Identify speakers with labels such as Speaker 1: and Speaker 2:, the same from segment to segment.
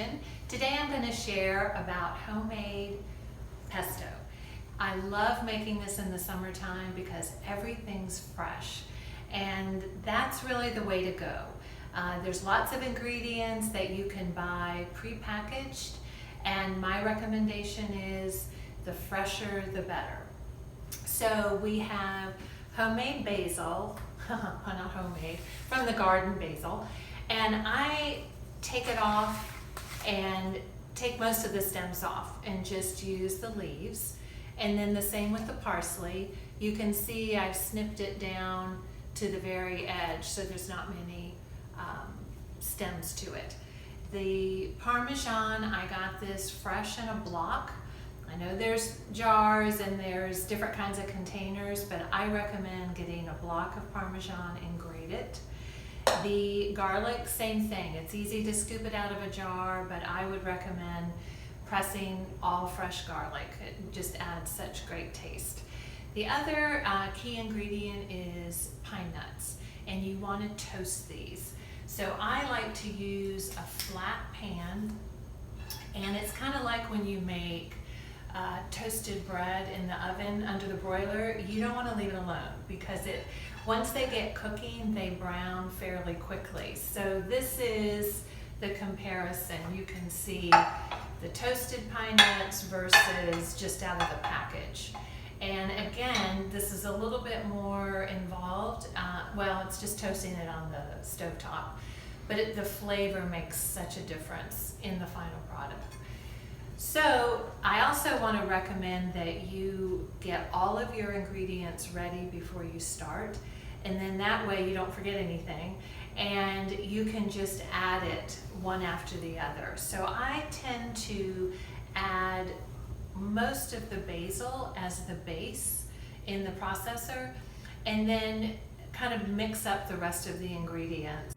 Speaker 1: Kitchen. Today I'm going to share about homemade pesto. I love making this in the summertime because everything's fresh, and that's really the way to go. There's lots of ingredients that you can buy prepackaged, and my recommendation is the fresher the better. So we have homemade basil, not homemade, from the garden basil, and I take it off and take most of the stems off and just use the leaves. And then the same with the parsley. You can see I've snipped it down to the very edge so there's not many stems to it. The parmesan, I got this fresh in a block. I know there's jars and there's different kinds of containers, but I recommend getting a block of parmesan and grate it. The garlic, same thing. It's easy to scoop it out of a jar, but I would recommend pressing all fresh garlic. It just adds such great taste. The other key ingredient is pine nuts, and you want to toast these. So I like to use a flat pan, and it's kind of like when you make toasted bread in the oven under the broiler. You don't want to leave it alone because once they get cooking, they brown fairly quickly. So this is the comparison. You can see the toasted pine nuts versus just out of the package. And again, this is a little bit more involved. Well, it's just toasting it on the stovetop, but the flavor makes such a difference in the final product. So I also want to recommend that you get all of your ingredients ready before you start, and then that way you don't forget anything, and you can just add it one after the other. So I tend to add most of the basil as the base in the processor, and then kind of mix up the rest of the ingredients.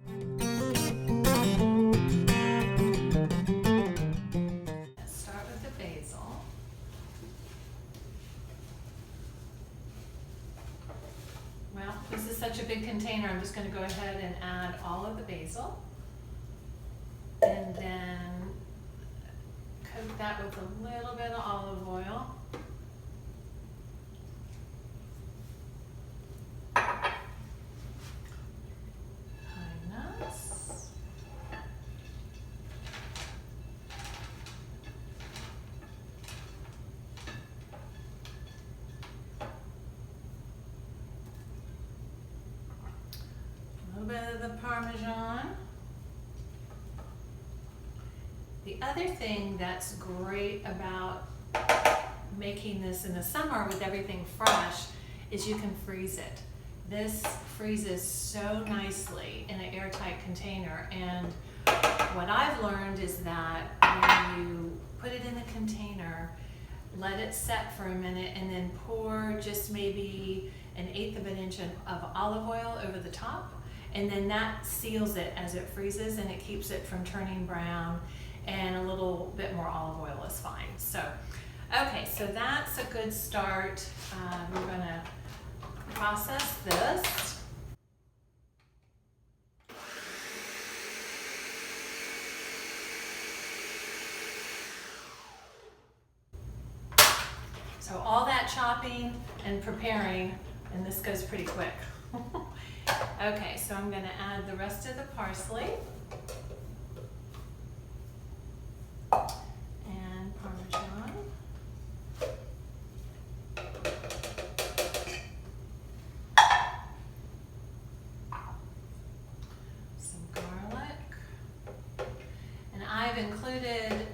Speaker 1: Well, this is such a big container, I'm just going to go ahead and add all of the basil, and then coat that with a little bit of olive oil. Pine nuts. A little bit of the parmesan. The other thing that's great about making this in the summer with everything fresh is you can freeze it. This freezes so nicely in an airtight container, and what I've learned is that when you put it in the container, let it set for a minute, and then pour just maybe 1/8 of an inch of olive oil over the top, and then that seals it as it freezes, and it keeps it from turning brown, and a little bit more olive oil is fine. So, okay, so that's a good start. We're going to process this. So all that chopping and preparing, and this goes pretty quick. Okay, so I'm going to add the rest of the parsley and parmesan. Some garlic. And I've included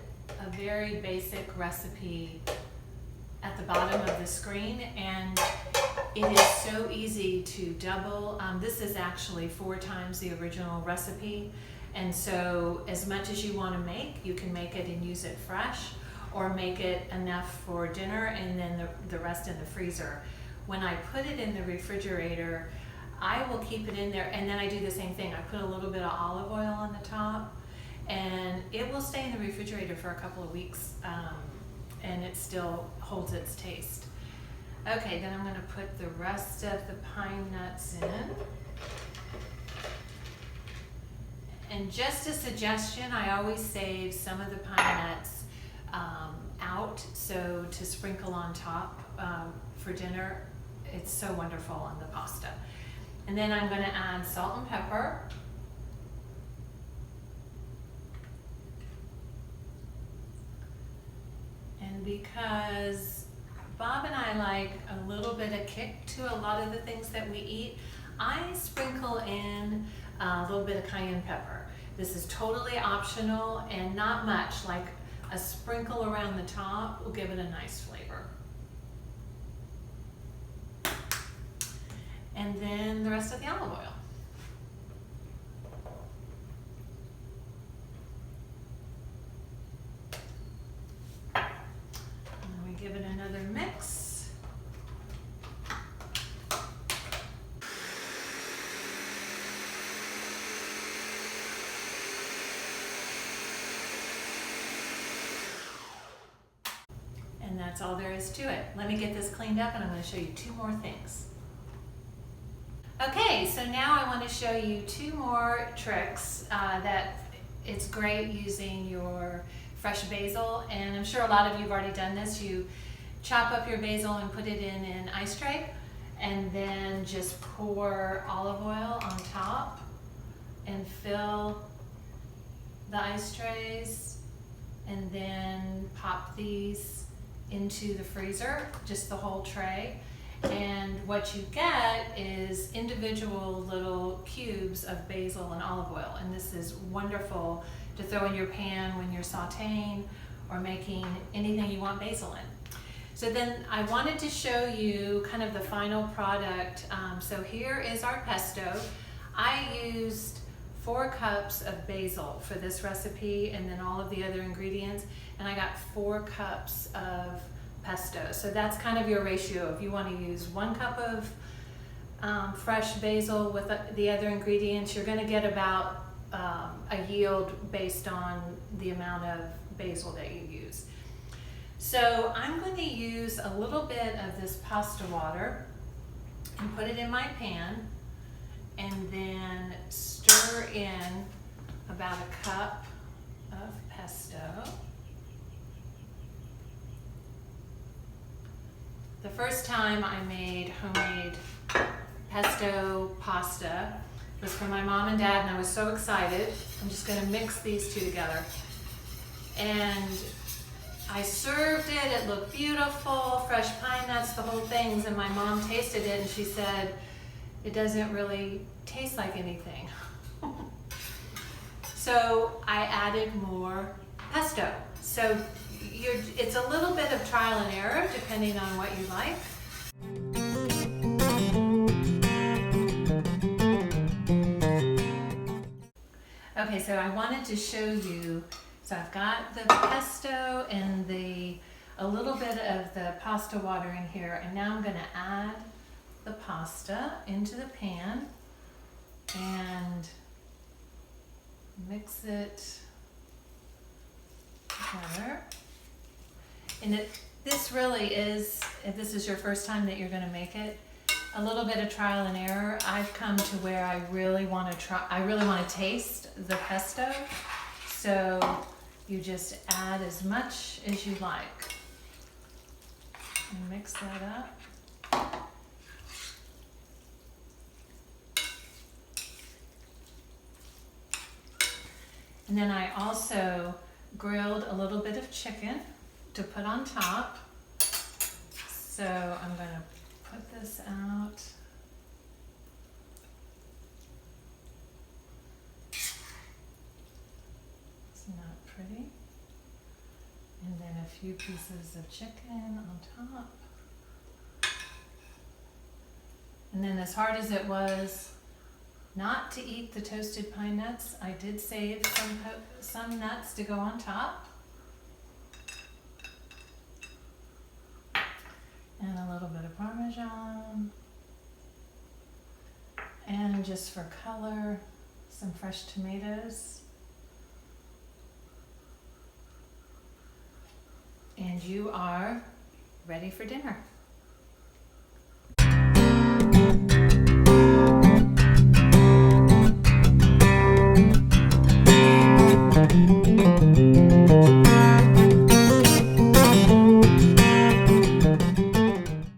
Speaker 1: a very basic recipe at the bottom of the screen, and it is so easy to double. This is actually 4 times the original recipe, and so as much as you want to make, you can make it and use it fresh, or make it enough for dinner and then the rest in the freezer. When I put it in the refrigerator, I will keep it in there, and then I do the same thing. I put a little bit of olive oil on the top, and it will stay in the refrigerator for a couple of weeks, and it still holds its taste. Okay, then I'm going to put the rest of the pine nuts in. And just a suggestion, I always save some of the pine nuts out, so to sprinkle on top for dinner. It's so wonderful on the pasta. And then I'm going to add salt and pepper. And because Bob and I like a little bit of kick to a lot of the things that we eat, I sprinkle in a little bit of cayenne pepper. This is totally optional and not much, like a sprinkle around the top will give it a nice flavor. And then the rest of the olive oil. And we give it another mix. And that's all there is to it. Let me get this cleaned up and I'm going to show you two more things. Okay, so now I want to show you two more tricks that it's great using your fresh basil. And I'm sure a lot of you have already done this. You chop up your basil and put it in an ice tray and then just pour olive oil on top and fill the ice trays and then pop these into the freezer, just the whole tray. And what you get is individual little cubes of basil and olive oil. And this is wonderful to throw in your pan when you're sauteing or making anything you want basil in. So then I wanted to show you kind of the final product. So here is our pesto. I used 4 cups of basil for this recipe and then all of the other ingredients. And I got 4 cups of pesto. So that's kind of your ratio. If you want to use 1 cup of fresh basil with the other ingredients, you're going to get about a yield based on the amount of basil that you use. So I'm going to use a little bit of this pasta water and put it in my pan and then stir in about 1 cup of pesto. The first time I made homemade pesto pasta was for my mom and dad, and I was so excited. I'm just going to mix these two together. And I served it, it looked beautiful, fresh pine nuts, the whole things, and my mom tasted it and she said, it doesn't really taste like anything. So I added more pesto. So it's a little bit of trial and error depending on what you like. Okay, so I wanted to show you, so I've got the pesto and a little bit of the pasta water in here, and now I'm going to add the pasta into the pan and mix it together. And this really is, if this is your first time that you're going to make it, a little bit of trial and error. I've come to where I really want to taste the pesto. So you just add as much as you like and mix that up. And then I also grilled a little bit of chicken to put on top. So I'm going to put this out. It's not pretty. And then a few pieces of chicken on top. And then as hard as it was not to eat the toasted pine nuts, I did save some nuts to go on top. And a little bit of Parmesan. And just for color, some fresh tomatoes. And you are ready for dinner.